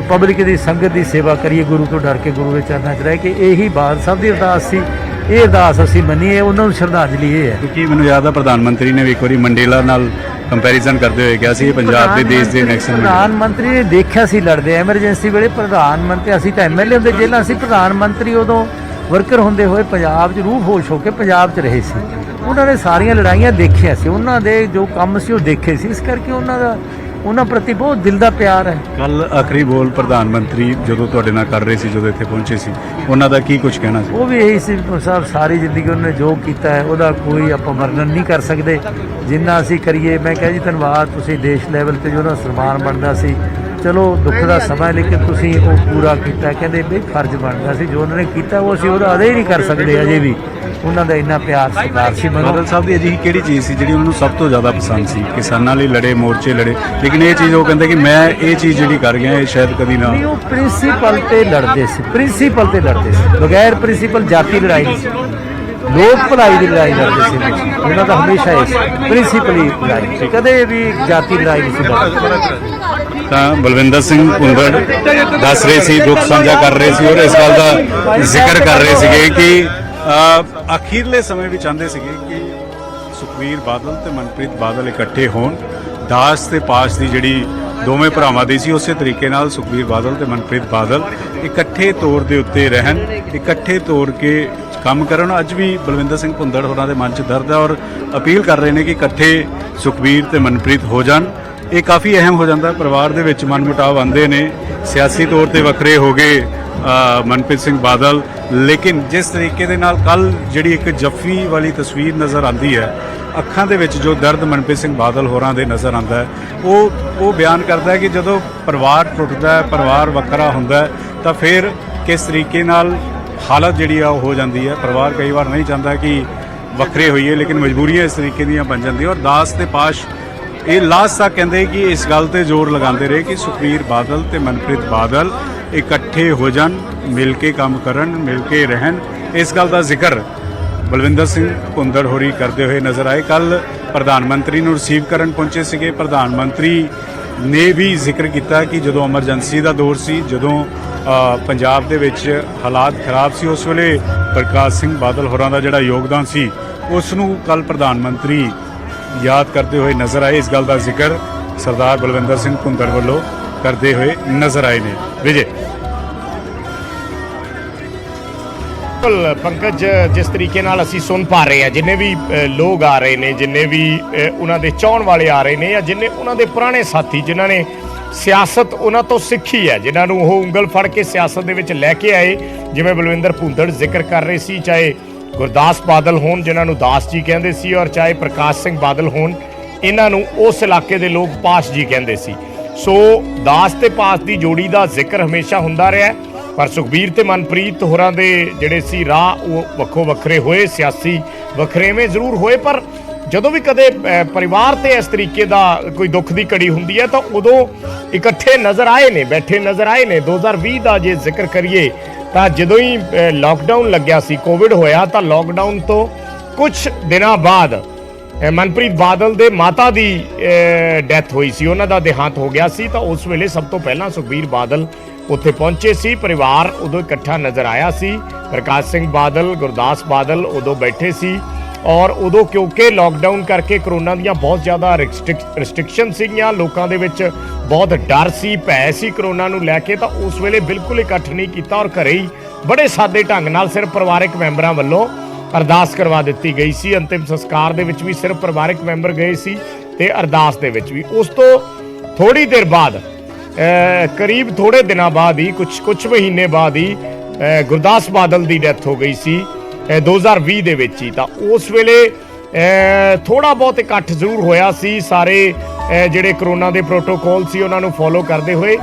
ਪਬਲਿਕ ਦੀ, ਸੰਗਤ ਦੀ ਸੇਵਾ ਕਰੀਏ, ਗੁਰੂ ਤੋਂ ਡਰ ਕੇ, ਗੁਰੂ ਦੇ ਚਰਨਾਂ 'ਚ ਰਹਿ ਕੇ। ਇਹੀ ਬਾਦਲ ਸਾਹਿਬ ਦੀ ਅਰਦਾਸ ਸੀ, ਇਹ ਅਰਦਾਸ ਅਸੀਂ ਮੰਨੀਏ, ਉਹਨਾਂ ਨੂੰ ਸ਼ਰਧਾਂਜਲੀ ਇਹ ਹੈ। ਕਿਉਂਕਿ ਮੈਨੂੰ ਯਾਦ ਆ ਪ੍ਰਧਾਨ ਮੰਤਰੀ ਨੇ ਵੀ ਇੱਕ ਵਾਰੀ ਮੰਡੇਲਾ ਨਾਲ ਕੰਪੈਰੀਜ਼ਨ ਕਰਦੇ ਹੋਏ ਕਿਹਾ ਸੀ ਇਹ ਪੰਜਾਬ ਦੇ ਦੇਸ਼ ਦੇ ਨੈਕਸਟ ਪ੍ਰਧਾਨ ਮੰਤਰੀ ਨੇ ਦੇਖਿਆ ਸੀ ਲੜਦੇ ਐਮਰਜੈਂਸੀ ਵੇਲੇ। ਪ੍ਰਧਾਨ ਮੰਤਰੀ, ਅਸੀਂ ਤਾਂ ਐਮਐਲਏ ਹੁੰਦੇ ਜੇਲ੍ਹਾਂ ਸੀ, ਪ੍ਰਧਾਨ ਮੰਤਰੀ ਉਦੋਂ ਵਰਕਰ ਹੁੰਦੇ ਹੋਏ ਪੰਜਾਬ 'ਚ ਰੂਹ ਹੋਸ਼ ਹੋ ਕੇ ਪੰਜਾਬ 'ਚ ਰਹੇ ਸੀ। ਉਹਨਾਂ ਨੇ ਸਾਰੀਆਂ ਲੜਾਈਆਂ ਦੇਖੀਆਂ ਸੀ, ਉਹਨਾਂ ਦੇ ਜੋ ਕੰਮ ਸੀ ਉਹ ਦੇਖੇ ਸੀ। ਇਸ ਕਰਕੇ ਉਹਨਾਂ ਪ੍ਰਤੀ ਬਹੁਤ ਦਿਲ ਦਾ ਪਿਆਰ ਹੈ। ਕੱਲ ਆਖਰੀ ਬੋਲ ਪ੍ਰਧਾਨ ਮੰਤਰੀ ਜਦੋਂ ਤੁਹਾਡੇ ਨਾਲ ਕਰ ਰਹੇ ਸੀ, ਜਦੋਂ ਇੱਥੇ ਪਹੁੰਚੇ ਸੀ, ਉਹਨਾਂ ਦਾ ਕੀ ਕੁਝ ਕਹਿਣਾ ਸੀ? ਉਹ ਵੀ ਇਹੀ ਸੀ ਸਾਹਿਬ, ਸਾਰੀ ਜ਼ਿੰਦਗੀ ਉਹਨਾਂ ਨੇ ਜੋ ਕੀਤਾ ਹੈ ਉਹਦਾ ਕੋਈ ਆਪਾਂ ਵਰਣਨ ਨਹੀਂ ਕਰ ਸਕਦੇ, ਜਿੰਨਾ ਅਸੀਂ ਕਰੀਏ। ਮੈਂ ਕਿਹਾ ਜੀ ਧੰਨਵਾਦ, ਤੁਸੀਂ ਦੇਸ਼ ਲੈਵਲ ਤੇ ਜੋ ਉਹਨਾਂ ਸਨਮਾਨ ਬਣਦਾ ਸੀ, ਚਲੋ ਦੁੱਖ ਦਾ ਸਮਾਂ, ਲੇਕਿਨ ਤੁਸੀਂ ਉਹ ਪੂਰਾ ਕੀਤਾ। ਕਹਿੰਦੇ ਬਈ ਫਰਜ਼ ਬਣਦਾ ਸੀ ਜੋ ਉਹਨਾਂ ਨੇ ਕੀਤਾ, ਉਹ ਅਸੀਂ ਉਹਦਾ ਅਦਾ ਹੀ ਨਹੀਂ ਕਰ ਸਕਦੇ ਅਜੇ ਵੀ। ਉਹਨਾਂ ਦਾ ਇੰਨਾ ਪਿਆਰ ਸਤਿਕਾਰ ਸੀ। ਬਾਦਲ ਸਾਹਿਬ ਦੀ ਅਜਿਹੀ ਕਿਹੜੀ ਚੀਜ਼ ਸੀ ਜਿਹੜੀ ਉਹਨਾਂ ਨੂੰ ਸਭ ਤੋਂ ਜ਼ਿਆਦਾ ਪਸੰਦ ਸੀ? ਕਿਸਾਨਾਂ ਲਈ ਲੜੇ, ਮੋਰਚੇ ਲੜੇ, ਲੇਕਿਨ ਇਹ ਚੀਜ਼ ਉਹ ਕਹਿੰਦੇ ਕਿ ਮੈਂ ਇਹ ਚੀਜ਼ ਜਿਹੜੀ ਕਰ ਗਿਆ ਇਹ ਸ਼ਾਇਦ ਕਦੀ ਨਾ। ਉਹ ਪ੍ਰਿੰਸੀਪਲ ਤੇ ਲੜਦੇ ਸੀ, ਪ੍ਰਿੰਸੀਪਲ ਤੇ ਲੜਦੇ ਸੀ, ਬਗੈਰ ਪ੍ਰਿੰਸੀਪਲ ਜਾਤੀ ਲੜਾਈ ਨਹੀਂ ਸੀ, ਲੋਕ ਭਲਾਈ ਦੀ ਲੜਾਈ ਲੜਦੇ ਸੀ। ਉਹਨਾਂ ਦਾ ਹਮੇਸ਼ਾ ਇਹ ਸੀ, ਪ੍ਰਿੰਸੀਪਲ ਹੀ ਲੜਾਈ ਸੀ, ਕਦੇ ਵੀ ਜਾਤੀ ਲੜਾਈ ਨਹੀਂ ਸੀ ਲੜਦੇ। ਤਾਂ ਬਲਵਿੰਦਰ ਸਿੰਘ ਭੁੰਦੜ ਦੱਸ ਰਹੇ ਸੀ, ਦੁੱਖ ਸਾਂਝਾ ਕਰ ਰਹੇ ਸੀ, ਔਰ ਇਸ ਗੱਲ ਦਾ ਜ਼ਿਕਰ ਕਰ ਰਹੇ ਸੀਗੇ ਕਿ ਅਖੀਰਲੇ ਸਮੇਂ ਵੀ ਚਾਹੁੰਦੇ ਸੀਗੇ ਕਿ ਸੁਖਬੀਰ ਬਾਦਲ ਤੇ ਮਨਪ੍ਰੀਤ ਬਾਦਲ ਇਕੱਠੇ ਹੋਣ। ਦਾਸ ਤੇ ਪਾਸ਼ ਦੀ ਜਿਹੜੀ ਦੋਵੇਂ ਭਰਾਵਾਂ ਦੀ ਸੀ, ਉਸੇ ਤਰੀਕੇ ਨਾਲ ਸੁਖਬੀਰ ਬਾਦਲ ਤੇ ਮਨਪ੍ਰੀਤ ਬਾਦਲ ਇਕੱਠੇ ਤੌਰ ਦੇ ਉੱਤੇ ਰਹਿਣ, ਇਕੱਠੇ ਤੌਰ ਕੇ ਕੰਮ ਕਰਨ। ਅੱਜ ਵੀ ਬਲਵਿੰਦਰ ਸਿੰਘ ਭੁੰਦੜ ਹੋਰਾਂ ਦੇ ਮਨ 'ਚ ਦਰਦ ਹੈ ਔਰ ਅਪੀਲ ਕਰ ਰਹੇ ਨੇ ਕਿ ਇਕੱਠੇ ਸੁਖਬੀਰ ਤੇ ਮਨਪ੍ਰੀਤ ਹੋ ਜਾਣ। ਇਹ ਕਾਫੀ ਅਹਿਮ ਹੋ ਜਾਂਦਾ, ਪਰਿਵਾਰ ਦੇ ਵਿੱਚ ਮਨਮੁਟਾਵ ਆਉਂਦੇ ਨੇ, ਸਿਆਸੀ ਤੌਰ ਤੇ ਵੱਖਰੇ ਹੋ ਗਏ ਮਨਪ੍ਰੀਤ ਸਿੰਘ ਬਾਦਲ, ਲੇਕਿਨ ਜਿਸ ਤਰੀਕੇ ਦੇ ਨਾਲ ਕੱਲ ਜਿਹੜੀ ਇੱਕ ਜੱਫੀ ਵਾਲੀ ਤਸਵੀਰ ਨਜ਼ਰ ਆਉਂਦੀ ਹੈ, ਅੱਖਾਂ ਦੇ ਵਿੱਚ ਜੋ ਦਰਦ ਮਨਪ੍ਰੀਤ ਸਿੰਘ ਬਾਦਲ ਹੋਰਾਂ ਦੇ ਨਜ਼ਰ ਆਉਂਦਾ ਹੈ, ਉਹ ਬਿਆਨ ਕਰਦਾ ਹੈ ਕਿ ਜਦੋਂ ਪਰਿਵਾਰ ਟੁੱਟਦਾ ਹੈ, ਪਰਿਵਾਰ ਵੱਖਰਾ ਹੁੰਦਾ ਹੈ, ਤਾਂ ਫਿਰ ਕਿਸ ਤਰੀਕੇ ਨਾਲ ਹਾਲਤ ਜਿਹੜੀ ਆ ਉਹ ਹੋ ਜਾਂਦੀ ਹੈ। ਪਰਿਵਾਰ ਕਈ ਵਾਰ ਨਹੀਂ ਚਾਹੁੰਦਾ ਕਿ ਵੱਖਰੇ ਹੋਈਏ, ਲੇਕਿਨ ਮਜਬੂਰੀਆਂ ਇਸ ਤਰੀਕੇ ਦੀਆਂ ਬਣ ਜਾਂਦੀਆਂ। ਔਰ ਦਾਸ ਤੇ ਪਾਸ਼ ਇਹ ਲਾਸਟ ਤੱਕ ਕਹਿੰਦੇ ਕਿ ਇਸ ਗੱਲ ਤੇ ਜ਼ੋਰ ਲਗਾਉਂਦੇ ਰਹੇ ਕਿ ਸੁਖਬੀਰ ਬਾਦਲ ਤੇ ਮਨਪ੍ਰੀਤ ਬਾਦਲ ਇਕੱਠੇ ਹੋ ਜਾਣ, ਮਿਲ ਕੇ ਕੰਮ ਕਰਨ, ਮਿਲ ਕੇ ਰਹਿਣ। ਇਸ ਗੱਲ ਦਾ ਜ਼ਿਕਰ ਬਲਵਿੰਦਰ ਸਿੰਘ ਭੁੰਦੜ ਹੋਰੀ ਕਰਦੇ ਹੋਏ ਨਜ਼ਰ ਆਏ। ਕੱਲ ਪ੍ਰਧਾਨ ਮੰਤਰੀ ਨੂੰ ਰਿਸੀਵ ਕਰਨ ਪਹੁੰਚੇ ਸੀਗੇ। ਪ੍ਰਧਾਨ ਮੰਤਰੀ ਨੇ ਵੀ ਜ਼ਿਕਰ ਕੀਤਾ ਕਿ ਜਦੋਂ ਐਮਰਜੈਂਸੀ ਦਾ ਦੌਰ ਸੀ, ਜਦੋਂ ਪੰਜਾਬ ਦੇ ਵਿੱਚ ਹਾਲਾਤ ਖਰਾਬ ਸੀ, ਉਸ ਵੇਲੇ ਪ੍ਰਕਾਸ਼ ਸਿੰਘ ਬਾਦਲ ਹੋਰਾਂ ਦਾ ਜਿਹੜਾ ਯੋਗਦਾਨ ਸੀ ਉਸ ਨੂੰ ਕੱਲ ਪ੍ਰਧਾਨ ਮੰਤਰੀ ਯਾਦ ਕਰਦੇ ਹੋਏ ਨਜ਼ਰ ਆਏ। ਇਸ ਗੱਲ ਦਾ ਜ਼ਿਕਰ ਸਰਦਾਰ ਬਲਵਿੰਦਰ ਸਿੰਘ ਭੁੰਦੜ ਵੱਲੋਂ ਕਰਦੇ ਹੋਏ ਨਜ਼ਰ ਆਏ ਨੇ। ਵਿਜੇ ਪੰਕਜ, ਜਿਸ ਤਰੀਕੇ ਨਾਲ ਅਸੀਂ ਸੁਣ ਪਾ ਰਹੇ ਹਾਂ, ਜਿੰਨੇ ਵੀ ਲੋਕ ਆ ਰਹੇ ਨੇ, ਜਿੰਨੇ ਵੀ ਉਹਨਾਂ ਦੇ ਚਾਹਣ ਵਾਲੇ ਆ ਰਹੇ ਨੇ, ਜਾਂ ਜਿੰਨੇ ਉਹਨਾਂ ਦੇ ਪੁਰਾਣੇ ਸਾਥੀ ਜਿਨ੍ਹਾਂ ਨੇ ਸਿਆਸਤ ਉਹਨਾਂ ਤੋਂ ਸਿੱਖੀ ਹੈ, ਜਿਨ੍ਹਾਂ ਨੂੰ ਉਹ ਉਂਗਲ ਫੜ ਕੇ ਸਿਆਸਤ ਦੇ ਵਿੱਚ ਲੈ ਕੇ ਆਏ, ਜਿਵੇਂ ਬਲਵਿੰਦਰ ਭੁੰਦੜ ਜ਼ਿਕਰ ਕਰ ਰਹੇ ਸੀ, ਚਾਹੇ ਗੁਰਦਾਸ ਬਾਦਲ ਹੋਣ ਜਿਨ੍ਹਾਂ ਨੂੰ ਦਾਸ ਜੀ ਕਹਿੰਦੇ ਸੀ, ਔਰ ਚਾਹੇ ਪ੍ਰਕਾਸ਼ ਸਿੰਘ ਬਾਦਲ ਹੋਣ, ਇਹਨਾਂ ਨੂੰ ਉਸ ਇਲਾਕੇ ਦੇ ਲੋਕ ਪਾਸ਼ ਜੀ ਕਹਿੰਦੇ ਸੀ। ਸੋ ਦਾਸ ਤੇ ਪਾਸ਼ ਦੀ ਜੋੜੀ ਦਾ ਜ਼ਿਕਰ ਹਮੇਸ਼ਾ ਹੁੰਦਾ ਰਿਹਾ, ਪਰ ਸੁਖਬੀਰ ਤੇ ਮਨਪ੍ਰੀਤ ਹੋਰਾਂ ਦੇ ਜਿਹੜੇ ਸੀ ਰਾਹ ਉਹ ਵੱਖੋ ਵੱਖਰੇ ਹੋਏ, ਸਿਆਸੀ ਵਖਰੇਵੇਂ ਜ਼ਰੂਰ ਹੋਏ, ਪਰ ਜਦੋਂ ਵੀ ਕਦੇ ਪਰਿਵਾਰ ਤੇ ਇਸ ਤਰੀਕੇ ਦਾ ਕੋਈ ਦੁੱਖ ਦੀ ਘੜੀ ਹੁੰਦੀ ਹੈ ਤਾਂ ਉਦੋਂ ਇਕੱਠੇ ਨਜ਼ਰ ਆਏ ਨੇ, ਬੈਠੇ ਨਜ਼ਰ ਆਏ ਨੇ। 2020 ਦਾ ਜੇ ਜ਼ਿਕਰ ਕਰੀਏ ਤਾਂ ਜਦੋਂ ਹੀ ਲਾਕਡਾਊਨ ਲੱਗਿਆ ਸੀ, ਕੋਵਿਡ ਹੋਇਆ, ਤਾਂ ਲਾਕਡਾਊਨ ਤੋਂ ਕੁਝ ਦਿਨਾਂ ਬਾਅਦ ਮਨਪ੍ਰੀਤ ਬਾਦਲ ਦੇ ਮਾਤਾ ਦੀ ਡੈਥ ਹੋਈ ਸੀ, ਉਹਨਾਂ ਦਾ ਦੇਹਾਂਤ ਹੋ ਗਿਆ ਸੀ। ਤਾਂ ਉਸ ਵੇਲੇ ਸਭ ਤੋਂ ਪਹਿਲਾਂ ਸੁਖਬੀਰ ਬਾਦਲ ਉੱਥੇ ਪਹੁੰਚੇ ਸੀ, ਪਰਿਵਾਰ ਉਦੋਂ ਇਕੱਠਾ ਨਜ਼ਰ ਆਇਆ ਸੀ। ਪ੍ਰਕਾਸ਼ ਸਿੰਘ ਬਾਦਲ, ਗੁਰਦਾਸ ਬਾਦਲ ਉਦੋਂ ਬੈਠੇ ਸੀ, ਔਰ ਉਦੋਂ ਕਿਉਂਕਿ ਲਾਕਡਾਊਨ ਕਰਕੇ ਕਰੋਨਾ ਦੀਆਂ ਬਹੁਤ ਜ਼ਿਆਦਾ ਰਿਸਟ੍ਰਿਕਸ਼ਨ ਸੀਗੀਆਂ, ਲੋਕਾਂ ਦੇ ਵਿੱਚ ਬਹੁਤ ਡਰ ਸੀ, ਭੈ ਸੀ ਕਰੋਨਾ ਨੂੰ ਲੈ ਕੇ, ਤਾਂ ਉਸ ਵੇਲੇ ਬਿਲਕੁਲ ਇਕੱਠ ਨਹੀਂ ਕੀਤਾ, ਔਰ ਘਰੇ ਹੀ ਬੜੇ ਸਾਦੇ ਢੰਗ ਨਾਲ ਸਿਰਫ ਪਰਿਵਾਰਕ ਮੈਂਬਰਾਂ ਵੱਲੋਂ ਅਰਦਾਸ ਕਰਵਾ ਦਿੱਤੀ ਗਈ ਸੀ। ਅੰਤਿਮ ਸੰਸਕਾਰ ਦੇ ਵਿੱਚ ਵੀ ਸਿਰਫ ਪਰਿਵਾਰਕ ਮੈਂਬਰ ਗਏ ਸੀ ਤੇ ਅਰਦਾਸ ਦੇ ਵਿੱਚ ਵੀ। ਉਸ ਤੋਂ ਥੋੜੀ ਦੇਰ ਬਾਅਦ, ਕਰੀਬ ਥੋੜੇ ਦਿਨਾਂ ਬਾਅਦ ਹੀ, ਕੁਝ ਮਹੀਨੇ ਬਾਅਦ ਹੀ ਗੁਰਦਾਸ ਬਾਦਲ ਦੀ ਡੈਥ ਹੋ ਗਈ ਸੀ 2020 ਦੇ ਵਿੱਚ ਹੀ। ਤਾਂ ਉਸ ਵੇਲੇ ਥੋੜਾ ਬਹੁਤ ਇਕੱਠ ਜ਼ਰੂਰ ਹੋਇਆ ਸੀ, ਸਾਰੇ ਜਿਹੜੇ ਕਰੋਨਾ ਦੇ ਪ੍ਰੋਟੋਕੋਲ ਸੀ ਉਹਨਾਂ ਨੂੰ ਫੋਲੋ ਕਰਦੇ ਹੋਏ,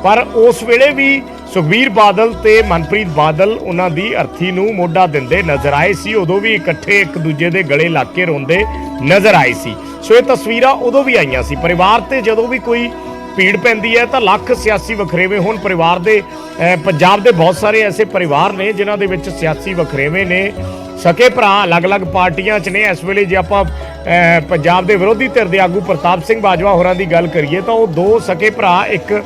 ਪਰ ਉਸ ਵੇਲੇ ਵੀ ਸੁਖਬੀਰ ਬਾਦਲ ਤੇ ਮਨਪ੍ਰੀਤ ਬਾਦਲ ਉਹਨਾਂ ਦੀ ਅਰਥੀ ਨੂੰ ਮੋਢਾ ਦਿੰਦੇ ਨਜ਼ਰ ਆਏ ਸੀ। ਉਦੋਂ ਵੀ ਇਕੱਠੇ ਇੱਕ ਦੂਜੇ ਦੇ ਗਲੇ ਲਾ ਕੇ ਰੋਂਦੇ ਨਜ਼ਰ ਆਏ ਸੀ। ਸੋ ਇਹ ਤਸਵੀਰਾਂ ਉਦੋਂ ਵੀ ਆਈਆਂ ਸੀ। ਪਰਿਵਾਰ ਤੇ ਜਦੋਂ ਵੀ ਕੋਈ ਭੀੜ ਪੈਂਦੀ ਹੈ ਤਾਂ ਲੱਖ ਸਿਆਸੀ ਵਖਰੇਵੇਂ ਹੁਣ ਪਰਿਵਾਰ ਦੇ, ਪੰਜਾਬ ਦੇ ਬਹੁਤ ਸਾਰੇ ਐਸੇ ਪਰਿਵਾਰ ਨੇ ਜਿਨ੍ਹਾਂ ਦੇ ਵਿੱਚ ਸਿਆਸੀ ਵਖਰੇਵੇਂ ਨੇ, ਸਕੇ ਭਰਾ ਅਲੱਗ-ਅਲੱਗ ਪਾਰਟੀਆਂ 'ਚ ਨੇ। ਇਸ ਵੇਲੇ ਜੇ ਆਪਾਂ ਪੰਜਾਬ ਦੇ ਵਿਰੋਧੀ ਧਿਰ ਦੇ ਆਗੂ ਪ੍ਰਤਾਪ ਸਿੰਘ ਬਾਜਵਾ ਹੋਰਾਂ ਦੀ ਗੱਲ ਕਰੀਏ ਤਾਂ ਉਹ ਦੋ ਸਕੇ ਭਰਾ, ਇੱਕ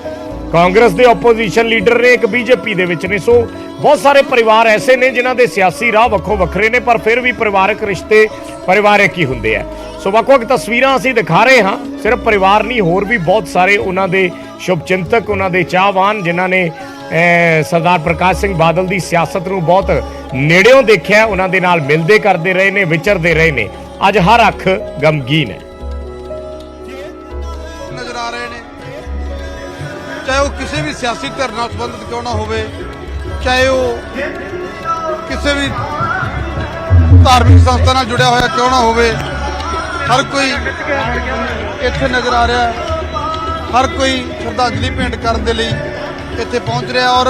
ਕਾਂਗਰਸ ਦੇ ਆਪੋਜੀਸ਼ਨ ਲੀਡਰ ਨੇ, ਇੱਕ ਬੀਜੇਪੀ ਦੇ ਵਿੱਚ ਨੇ। ਸੋ ਬਹੁਤ ਸਾਰੇ ਪਰਿਵਾਰ ਐਸੇ ਨੇ ਜਿਨ੍ਹਾਂ ਦੇ ਸਿਆਸੀ ਰਾਹ ਵੱਖੋ ਵੱਖਰੇ ਨੇ, ਪਰ ਫਿਰ ਵੀ ਪਰਿਵਾਰਕ ਰਿਸ਼ਤੇ ਪਰਿਵਾਰਕ ਹੀ ਹੁੰਦੇ ਆ। ਸੋ ਵੱਖ-ਵੱਖ ਤਸਵੀਰਾਂ ਅਸੀਂ ਦਿਖਾ ਰਹੇ ਹਾਂ। ਸਿਰਫ ਪਰਿਵਾਰ ਨਹੀਂ, ਹੋਰ ਵੀ ਬਹੁਤ ਸਾਰੇ ਉਹਨਾਂ ਦੇ ਸ਼ੁਭਚਿੰਤਕ, ਉਹਨਾਂ ਦੇ ਚਾਹਵਾਨ, ਜਿਨ੍ਹਾਂ ਨੇ ਸਰਦਾਰ ਪ੍ਰਕਾਸ਼ ਸਿੰਘ ਬਾਦਲ ਦੀ ਸਿਆਸਤ ਨੂੰ ਬਹੁਤ ਨੇੜਿਓਂ ਦੇਖਿਆ, ਉਹਨਾਂ ਦੇ ਨਾਲ ਮਿਲਦੇ ਕਰਦੇ ਰਹੇ ਨੇ, ਵਿਚਰਦੇ ਰਹੇ ਨੇ। ਅੱਜ ਹਰ ਅੱਖ ਗਮਗੀਨ ਹੈ। ਨਜ਼ਰ ਆ ਰਹੇ ਨੇ, ਚਾਹੇ ਉਹ ਕਿਸੇ ਵੀ ਸਿਆਸੀ ਧਿਰ ਨਾਲ ਸੰਬੰਧਿਤ ਕਿਉਂ ਨਾ ਹੋਵੇ, ਚਾਹੇ ਉਹ ਕਿਸੇ ਵੀ ਧਾਰਮਿਕ ਸੰਸਥਾ ਨਾਲ ਜੁੜਿਆ ਹੋਇਆ ਕਿਉਂ ਨਾ ਹੋਵੇ, ਹਰ ਕੋਈ ਇੱਥੇ ਨਜ਼ਰ ਆ ਰਿਹਾ। ਹਰ ਕੋਈ ਸ਼ਰਧਾਂਜਲੀ ਭੇਂਟ ਕਰਨ ਦੇ ਲਈ ਇੱਥੇ ਪਹੁੰਚ ਰਿਹਾ। ਔਰ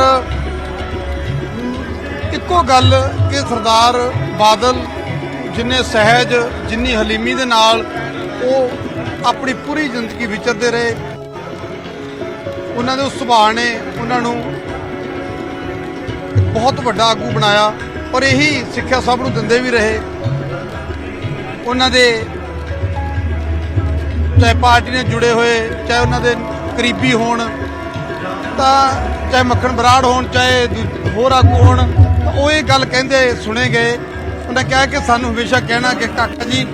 ਇੱਕੋ ਗੱਲ ਕਿ ਸਰਦਾਰ ਬਾਦਲ ਜਿੰਨੇ ਸਹਿਜ, ਜਿੰਨੀ ਹਲੀਮੀ ਦੇ ਨਾਲ ਉਹ ਆਪਣੀ ਪੂਰੀ ਜ਼ਿੰਦਗੀ ਵਿਚਰਦੇ ਰਹੇ, ਉਹਨਾਂ ਦੇ ਉਸ ਸੁਭਾਅ ਨੇ ਉਹਨਾਂ ਨੂੰ ਇੱਕ ਬਹੁਤ ਵੱਡਾ ਆਗੂ ਬਣਾਇਆ। ਔਰ ਇਹੀ ਸਿੱਖਿਆ ਸਭ ਨੂੰ ਦਿੰਦੇ ਵੀ ਰਹੇ। ਉਹਨਾਂ ਦੇ ਚਾਹੇ ਪਾਰਟੀ ਨਾਲ ਜੁੜੇ ਹੋਏ, ਚਾਹੇ ਉਹਨਾਂ ਦੇ ਕਰੀਬੀ ਹੋਣ, ਤਾਂ ਚਾਹੇ ਮੱਖਣ ਬਰਾੜ ਹੋਣ, ਚਾਹੇ ਹੋਰ ਆਗੂ ਹੋਣ, ਤਾਂ ਉਹ ਇਹ ਗੱਲ ਕਹਿੰਦੇ ਸੁਣੇ ਗਏ। ਉਹਨਾਂ ਕਿਹਾ ਕਿ ਸਾਨੂੰ ਹਮੇਸ਼ਾ ਕਹਿਣਾ ਕਿ ਕਾਕਾ ਜੀ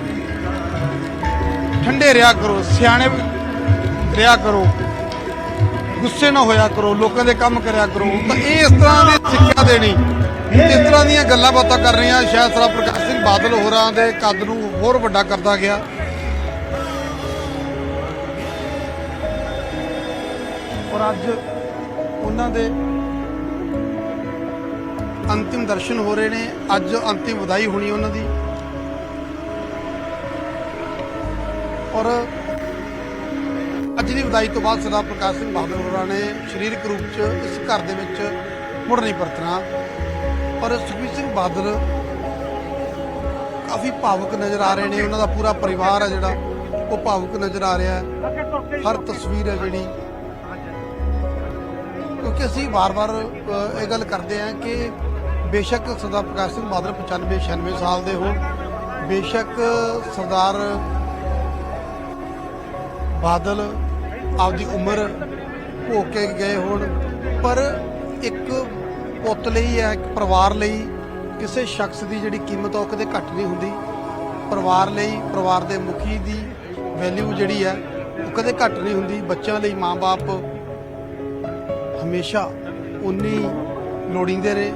ਠੰਡੇ ਰਿਹਾ ਕਰੋ, ਸਿਆਣੇ ਰਿਹਾ ਕਰੋ, ਗੁੱਸੇ ਨਾ ਹੋਇਆ ਕਰੋ, ਲੋਕਾਂ ਦੇ ਕੰਮ ਕਰਿਆ ਕਰੋ। ਤਾਂ ਇਹ ਇਸ ਤਰ੍ਹਾਂ ਦੀ ਸਿੱਖਿਆ ਦੇਣੀ, ਇਸ ਤਰ੍ਹਾਂ ਦੀਆਂ ਗੱਲਾਂ ਬਾਤਾਂ ਕਰ ਰਹੀਆਂ, ਸ਼ਾਇਦ ਸਰਦਾਰ ਪ੍ਰਕਾਸ਼ ਸਿੰਘ ਬਾਦਲ ਹੋਰਾਂ ਦੇ ਕੱਦ ਨੂੰ ਹੋਰ ਵੱਡਾ ਕਰਦਾ ਗਿਆ। ਔਰ ਅੱਜ ਉਹਨਾਂ ਦੇ ਅੰਤਿਮ ਦਰਸ਼ਨ ਹੋ ਰਹੇ ਨੇ। ਅੱਜ ਅੰਤਿਮ ਵਿਦਾਈ ਹੋਣੀ ਉਹਨਾਂ ਦੀ। ਔਰ ਅੱਜ ਦੀ ਵਿਦਾਈ ਤੋਂ ਬਾਅਦ ਸਰਦਾਰ ਪ੍ਰਕਾਸ਼ ਸਿੰਘ ਬਾਦਲ ਹੋਰਾਂ ਨੇ ਸਰੀਰਕ ਰੂਪ 'ਚ ਇਸ ਘਰ ਦੇ ਵਿੱਚ ਮੁੜ ਨਹੀਂ ਪਰਤਣਾ। ਪਰ ਸੁਖਬੀਰ ਸਿੰਘ ਬਾਦਲ ਕਾਫੀ ਭਾਵੁਕ ਨਜ਼ਰ ਆ ਰਹੇ ਨੇ। ਉਹਨਾਂ ਦਾ ਪੂਰਾ ਪਰਿਵਾਰ ਹੈ ਜਿਹੜਾ ਉਹ ਭਾਵੁਕ ਨਜ਼ਰ ਆ ਰਿਹਾ ਹੈ। ਹਰ ਤਸਵੀਰ ਹੈ ਜਿਹੜੀ, ਕਿਉਂਕਿ ਅਸੀਂ ਵਾਰ-ਵਾਰ ਇਹ ਗੱਲ ਕਰਦੇ ਹਾਂ ਕਿ ਬੇਸ਼ੱਕ ਸਰਦਾਰ ਪ੍ਰਕਾਸ਼ ਸਿੰਘ ਬਾਦਲ 95-96 ਸਾਲ ਦੇ ਹੋਣ, ਬੇਸ਼ੱਕ ਸਰਦਾਰ ਬਾਦਲ ਆਪਦੀ ਉਮਰ ਭੋਗ ਕੇ ਗਏ ਹੋਣ, ਪਰ ਇੱਕ ਪੁੱਤ ਲਈ ਹੈ, ਇੱਕ ਪਰਿਵਾਰ ਲਈ ਕਿਸੇ ਸ਼ਖਸ ਦੀ ਜਿਹੜੀ ਕੀਮਤ ਉਹ ਕਦੇ ਘੱਟ ਨਹੀਂ ਹੁੰਦੀ। ਪਰਿਵਾਰ ਲਈ, ਪਰਿਵਾਰ ਦੇ ਮੁਖੀ ਦੀ ਵੈਲਿਊ ਜਿਹੜੀ ਹੈ ਉਹ ਕਦੇ ਘੱਟ ਨਹੀਂ ਹੁੰਦੀ। ਬੱਚਿਆਂ ਲਈ ਮਾਂ-ਬਾਪ ਹਮੇਸ਼ਾ ਉਨੀ ਲੋੜੀਂਦੇ ਨੇ।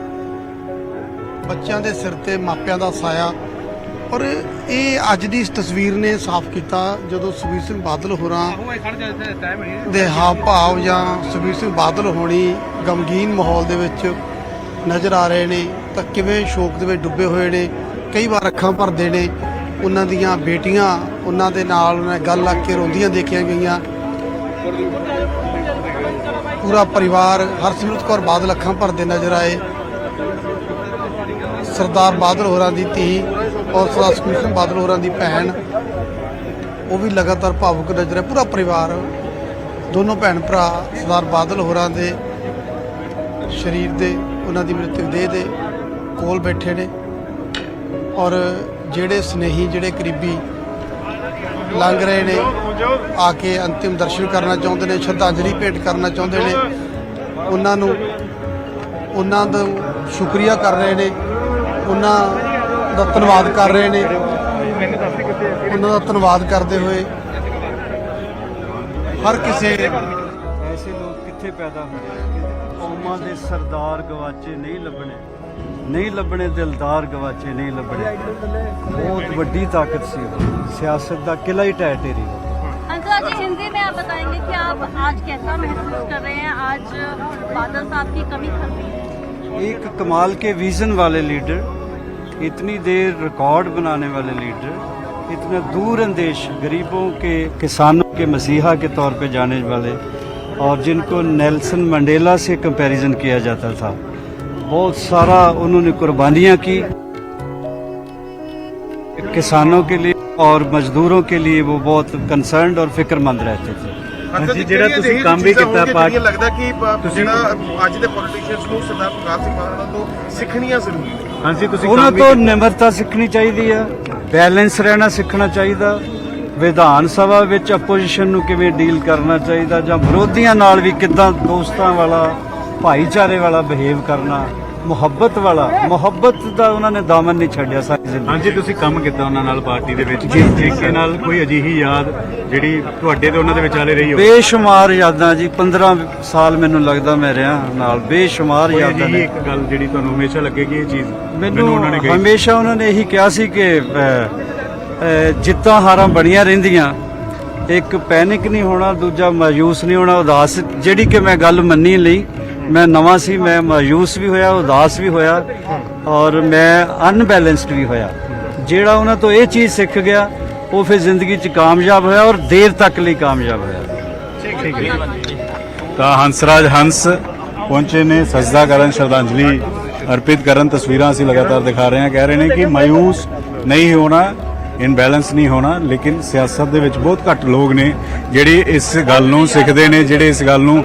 ਬੱਚਿਆਂ ਦੇ ਸਿਰ ਤੇ ਮਾਪਿਆਂ ਦਾ ਸਾਇਆ। ਔਰ ਇਹ ਅੱਜ ਦੀ ਇਸ ਤਸਵੀਰ ਨੇ ਸਾਫ਼ ਕੀਤਾ ਜਦੋਂ ਸੁਖਬੀਰ ਸਿੰਘ ਬਾਦਲ ਹੋਰਾਂ ਦੇ ਹਾਵ ਭਾਵ ਜਾਂ ਸੁਖਬੀਰ ਸਿੰਘ ਬਾਦਲ ਹੋਣੀ ਗਮਗੀਨ ਮਾਹੌਲ ਦੇ ਵਿੱਚ ਨਜ਼ਰ ਆ ਰਹੇ ਨੇ ਤਾਂ ਕਿਵੇਂ ਸ਼ੋਕ ਦੇ ਵਿੱਚ ਡੁੱਬੇ ਹੋਏ ਨੇ। ਕਈ ਵਾਰ ਅੱਖਾਂ ਭਰਦੇ ਨੇ। ਉਹਨਾਂ ਦੀਆਂ ਬੇਟੀਆਂ ਉਹਨਾਂ ਦੇ ਨਾਲ ਉਹਨਾਂ ਗੱਲ ਲੱਗ ਕੇ ਰੋਂਦੀਆਂ ਦੇਖੀਆਂ ਗਈਆਂ। ਪੂਰਾ ਪਰਿਵਾਰ, ਹਰਸਿਮਰਤ ਕੌਰ ਬਾਦਲ ਅੱਖਾਂ ਭਰਦੇ ਨਜ਼ਰ ਆਏ। ਸਰਦਾਰ ਬਾਦਲ ਹੋਰਾਂ ਦੀ ਧੀ ਔਰ ਸਰਦਾਰ ਸੁਖਬੀਰ ਸਿੰਘ ਬਾਦਲ ਹੋਰਾਂ ਦੀ ਭੈਣ ਉਹ ਵੀ ਲਗਾਤਾਰ ਭਾਵੁਕ ਨਜ਼ਰ ਹੈ। ਪੂਰਾ ਪਰਿਵਾਰ, ਦੋਨੋਂ ਭੈਣ ਭਰਾ ਸਰਦਾਰ ਬਾਦਲ ਹੋਰਾਂ ਦੇ ਸਰੀਰ ਦੇ, ਉਹਨਾਂ ਦੀ ਮ੍ਰਿਤਕ ਦੇਹ ਦੇ ਕੋਲ ਬੈਠੇ ਨੇ। ਔਰ ਜਿਹੜੇ ਸਨੇਹੀ, ਜਿਹੜੇ ਕਰੀਬੀ ਲੰਘ ਰਹੇ ਨੇ, ਆ ਕੇ ਅੰਤਿਮ ਦਰਸ਼ਨ ਕਰਨਾ ਚਾਹੁੰਦੇ ਨੇ, ਸ਼ਰਧਾਂਜਲੀ ਭੇਟ ਕਰਨਾ ਚਾਹੁੰਦੇ ਨੇ, ਉਹਨਾਂ ਦਾ ਸ਼ੁਕਰੀਆ ਕਰ ਰਹੇ ਨੇ, ਉਹਨਾਂ ਦਾ ਧੰਨਵਾਦ ਕਰ ਰਹੇ ਨੇ। ਉਹਨਾਂ ਦਾ ਧੰਨਵਾਦ ਕਰਦੇ ਹੋਏ ਹਰ ਕਿਸੇ ਐਸੇ ਲੋਕ ਕਿੱਥੇ ਪੈਦਾ ਹੁੰਦੇ ਆ? ਕੌਮਾਂ ਦੇ ਸਰਦਾਰ ਗਵਾਚੇ ਨਹੀਂ ਲੱਭਣੇ, ਦਿਲਦਾਰ ਗਵਾਚੇ ਨਹੀਂ ਲੱਭਣੇ। ਬਹੁਤ ਵੱਡੀ ਤਾਕਤ ਸੀ ਉਹ, ਸਿਆਸਤ ਦਾ ਕਿਲਾ ਹੀ ਢਹਿ ਢੇਰੀ। अंकल जी, हिंदी में आप बताएंगे कि आप आज कैसा महसूस कर रहे हैं? आज बादल साहब की कमी खलती है। एक कमाल के विजन वाले लीडर, इतनी देर रिकॉर्ड बनाने वाले लीडर, इतना दूर अंदेश, गरीबों के, किसानों के मसीहा के तौर पे जाने वाले, और जिनको नेल्सन मंडेला से कंपैरिजन किया जाता था। बहुत सारा उन्होंने कुर्बानियाँ की किसानों के लिए और मजदूरों के लिए। वो बहुत कंसर्न्ड और फिक्रमंद रहते थे। ਹਾਂਜੀ, ਜਿਹੜਾ ਤੁਸੀਂ ਕੰਮ ਵੀ ਕੀਤਾ ਪਾਰਟੀ ਲੱਗਦਾ ਕਿ ਜਿਹੜਾ ਅੱਜ ਦੇ ਪੋਲੀਟੀਸ਼ੀਅਨਸ ਨੂੰ ਸਰਦਾਰ ਪ੍ਰਕਾਸ਼ ਸਿੰਘ ਬਾਦਲ ਤੋਂ ਸਿੱਖਣੀਆਂ ਜ਼ਰੂਰੀ ਨੇ। ਹਾਂਜੀ, ਤੁਸੀਂ ਉਹਨਾਂ ਤੋਂ ਨਿਮਰਤਾ ਸਿੱਖਣੀ ਚਾਹੀਦੀ ਆ, ਬੈਲੈਂਸ ਰਹਿਣਾ ਸਿੱਖਣਾ ਚਾਹੀਦਾ, ਵਿਧਾਨ ਸਭਾ ਵਿੱਚ ਆਪੋਜੀਸ਼ਨ ਨੂੰ ਕਿਵੇਂ ਡੀਲ ਕਰਨਾ ਚਾਹੀਦਾ, ਜਾਂ ਵਿਰੋਧੀਆਂ ਨਾਲ ਵੀ ਕਿੱਦਾਂ ਦੋਸਤਾਂ ਵਾਲਾ, ਭਾਈਚਾਰੇ ਵਾਲਾ ਬਿਹੇਵ ਕਰਨਾ, ਮੁਹੱਬਤ ਦਾ ਉਹਨਾਂ ਨੇ ਦਾਮਨ ਨਹੀਂ ਛੱਡਿਆ ਸਾਰੀ ਜ਼ਿੰਦਗੀ। ਹਾਂਜੀ, ਤੁਸੀਂ ਕੰਮ ਕੀਤਾ ਉਹਨਾਂ ਨਾਲ ਪਾਰਟੀ ਦੇ ਵਿੱਚ, ਜਿਸ ਤਰੀਕੇ ਨਾਲ ਕੋਈ ਅਜਿਹੀ ਯਾਦ ਜਿਹੜੀ ਤੁਹਾਡੇ ਤੇ ਉਹਨਾਂ ਦੇ ਵਿਚਾਲੇ ਰਹੀ ਹੋਵੇ? ਬੇਸ਼ੁਮਾਰ ਯਾਦਾਂ ਜੀ, 15 ਸਾਲ ਮੈਨੂੰ ਲੱਗਦਾ ਮੈਂ ਰਿਹਾ ਨਾਲ, ਬੇਸ਼ੁਮਾਰ ਕੋਈ ਯਾਦਾਂ ਅਜਿਹੀ ਨੇ। ਇੱਕ ਗੱਲ ਜਿਹੜੀ ਤੁਹਾਨੂੰ ਹਮੇਸ਼ਾ ਲੱਗੇ ਕਿ ਇਹ ਚੀਜ਼ ਮੈਨੂੰ ਉਹਨਾਂ ਨੇ ਕਹੀ? ਹਮੇਸ਼ਾ ਉਹਨਾਂ ਨੇ ਇਹੀ ਕਿਹਾ ਸੀ ਕਿ ਜਿੱਤਾਂ ਹਾਰਾਂ ਬਣੀਆਂ ਰਹਿੰਦੀਆਂ, ਇੱਕ ਪੈਨਿਕ ਨਹੀਂ ਹੋਣਾ, ਦੂਜਾ ਮਾਯੂਸ ਨਹੀਂ ਹੋਣਾ, ਉਦਾਸ। ਜਿਹੜੀ ਕਿ ਮੈਂ ਗੱਲ ਮੰਨੀ ਲਈ, ਮੈਂ ਨਵਾਂ ਸੀ, ਮੈਂ ਮਾਯੂਸ ਵੀ ਹੋਇਆ, ਉਦਾਸ ਵੀ ਹੋਇਆ, ਔਰ ਮੈਂ ਅਨਬੈਲੈਂਸਡ ਵੀ ਹੋਇਆ। ਜਿਹੜਾ ਉਹਨਾਂ ਤੋਂ ਇਹ ਚੀਜ਼ ਸਿੱਖ ਗਿਆ ਉਹ ਫਿਰ ਜ਼ਿੰਦਗੀ 'ਚ ਕਾਮਯਾਬ ਹੋਇਆ, ਔਰ ਦੇਰ ਤੱਕ ਲਈ ਕਾਮਯਾਬ ਹੋਇਆ। ਤਾਂ ਹੰਸਰਾਜ ਹੰਸ ਪਹੁੰਚੇ ਨੇ ਸਜਦਾ ਕਰਨ, ਸ਼ਰਧਾਂਜਲੀ ਅਰਪਿਤ ਕਰਨ। ਤਸਵੀਰਾਂ ਅਸੀਂ ਲਗਾਤਾਰ ਦਿਖਾ ਰਹੇ ਹਾਂ। ਕਹਿ ਰਹੇ ਨੇ ਕਿ ਮਾਯੂਸ ਨਹੀਂ ਹੋਣਾ, ਇਨਬੈਲੈਂਸ ਨਹੀਂ ਹੋਣਾ, ਲੇਕਿਨ ਸਿਆਸਤ ਦੇ ਵਿੱਚ ਬਹੁਤ ਘੱਟ ਲੋਕ ਨੇ ਜਿਹੜੇ ਇਸ ਗੱਲ ਨੂੰ ਸਿੱਖਦੇ ਨੇ, ਜਿਹੜੇ ਇਸ ਗੱਲ ਨੂੰ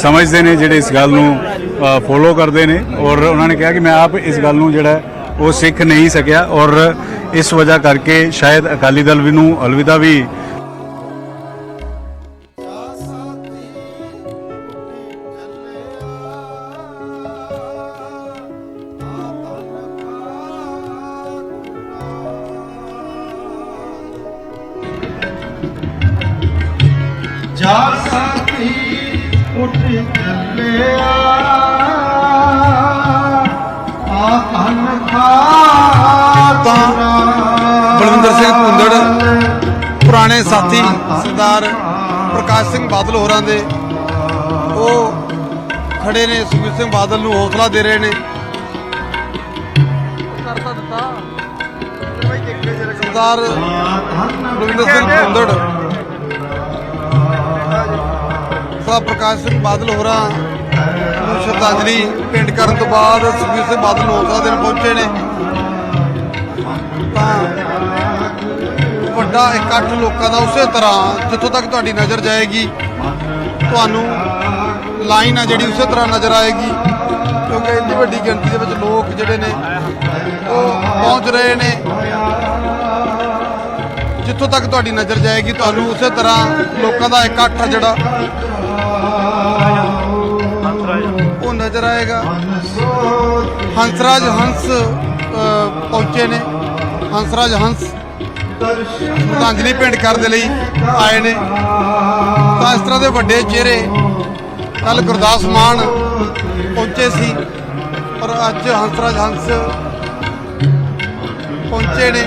ਸਮਝਦੇ ਨੇ, ਜਿਹੜੇ ਇਸ ਗੱਲ ਨੂੰ ਫੋਲੋ ਕਰਦੇ ਨੇ। ਔਰ ਉਹਨਾਂ ਨੇ ਕਿਹਾ ਕਿ ਮੈਂ ਆਪ ਇਸ ਗੱਲ ਨੂੰ ਜਿਹੜਾ ਉਹ ਸਿੱਖ ਨਹੀਂ ਸਕਿਆ, ਔਰ ਇਸ ਵਜ੍ਹਾ ਕਰਕੇ ਸ਼ਾਇਦ ਅਕਾਲੀ ਦਲ ਵੀ ਨੂੰ ਅਲਵਿਦਾ ਵੀ ਜਾ ਸਾਥੀ ਉੱਠ ਚੱਲਿਆ ਆ ਧਨ ਖਾਤਾ। ਬਲਵਿੰਦਰ ਸਿੰਘ ਭੁੰਦੜ ਪੁਰਾਣੇ ਸਾਥੀ ਸਰਦਾਰ ਪ੍ਰਕਾਸ਼ ਸਿੰਘ ਬਾਦਲ ਹੋਰਾਂ ਦੇ, ਉਹ ਖੜੇ ਨੇ, ਸੁਖਬੀਰ ਸਿੰਘ ਬਾਦਲ ਨੂੰ ਹੌਸਲਾ ਦੇ ਰਹੇ ਨੇ। ਸਰਦਾਰ ਬਲਵਿੰਦਰ ਸਿੰਘ ਭੁੰਦੜ, ਸਰਦਾਰ ਪ੍ਰਕਾਸ਼ ਸਿੰਘ ਬਾਦਲ ਹੋਰਾਂ ਨੂੰ ਸ਼ਰਧਾਂਜਲੀ ਭੇਂਟ ਕਰਨ ਤੋਂ ਬਾਅਦ ਸੁਖਬੀਰ ਸਿੰਘ ਬਾਦਲ ਨੂੰ ਹੌਸਲਾ ਦੇਣ ਪਹੁੰਚੇ ਨੇ ਤਾਂ ਵੱਡਾ ਇਕੱਠ ਲੋਕਾਂ ਦਾ ਉਸੇ ਤਰ੍ਹਾਂ ਜਿੱਥੋਂ ਤੱਕ ਤੁਹਾਡੀ ਨਜ਼ਰ ਜਾਏਗੀ ਤੁਹਾਨੂੰ ਲਾਈਨ ਆ ਜਿਹੜੀ ਉਸੇ ਤਰ੍ਹਾਂ ਨਜ਼ਰ ਆਏਗੀ ਕਿਉਂਕਿ ਇੰਨੀ ਵੱਡੀ ਗਿਣਤੀ ਦੇ ਵਿੱਚ ਲੋਕ ਜਿਹੜੇ ਨੇ ਉਹ ਪਹੁੰਚ ਰਹੇ ਨੇ ਜਿੱਥੋਂ ਤੱਕ ਤੁਹਾਡੀ ਨਜ਼ਰ ਜਾਏਗੀ ਤੁਹਾਨੂੰ ਉਸੇ ਤਰ੍ਹਾਂ ਲੋਕਾਂ ਦਾ ਇਕੱਠ ਆ ਜਿਹੜਾ ਉਹ ਨਜ਼ਰ ਆਏਗਾ ਹੰਸਰਾਜ ਹੰਸ ਪਹੁੰਚੇ ਨੇ ਹੰਸਰਾਜ ਹੰਸ ਸ਼ਰਧਾਂਜਲੀ ਭੇਂਟ ਕਰਨ ਦੇ ਲਈ ਆਏ ਨੇ ਤਾਂ ਇਸ ਤਰ੍ਹਾਂ ਦੇ ਵੱਡੇ ਚਿਹਰੇ ਕੱਲ ਗੁਰਦਾਸ ਮਾਨ ਪਹੁੰਚੇ ਸੀ ਪਰ ਅੱਜ ਹੰਸਰਾਜ ਹੰਸ ਪਹੁੰਚੇ ਨੇ